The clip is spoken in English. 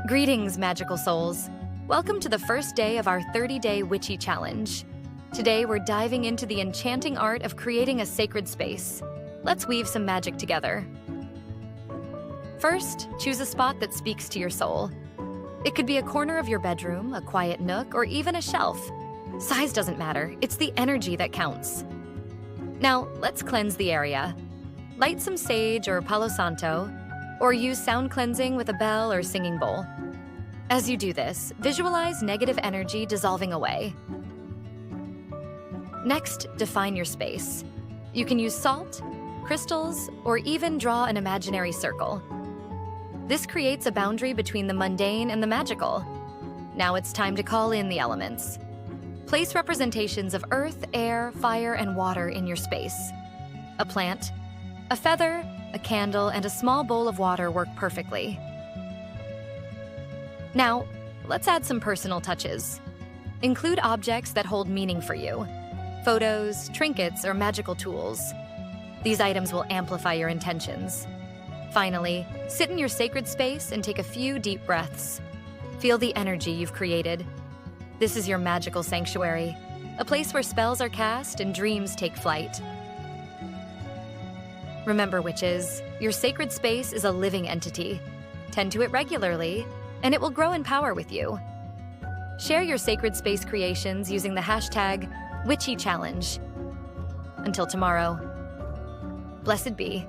Greetings, magical souls. Welcome to the first day of our 30-day Witchy challenge. Today, we're diving into the enchanting art of creating a sacred space. Let's weave some magic together. First, choose a spot that speaks to your soul. It could be a corner of your bedroom, a quiet nook, or even a shelf. Size doesn't matter, it's the energy that counts. Now, let's cleanse the area. Light some sage or Palo Santo, or use sound cleansing with a bell or singing bowl. As you do this, visualize negative energy dissolving away. Next, define your space. You can use salt, crystals, or even draw an imaginary circle. This creates a boundary between the mundane and the magical. Now it's time to call in the elements. Place representations of earth, air, fire, and water in your space. A plant, a feather, a candle, and a small bowl of water work perfectly. Now, let's add some personal touches. Include objects that hold meaning for you. Photos, trinkets, or magical tools. These items will amplify your intentions. Finally, sit in your sacred space and take a few deep breaths. Feel the energy you've created. This is your magical sanctuary, a place where spells are cast and dreams take flight. Remember, witches, your sacred space is a living entity. Tend to it regularly, and it will grow in power with you. Share your sacred space creations using the hashtag #WitchyChallenge. Until tomorrow, blessed be.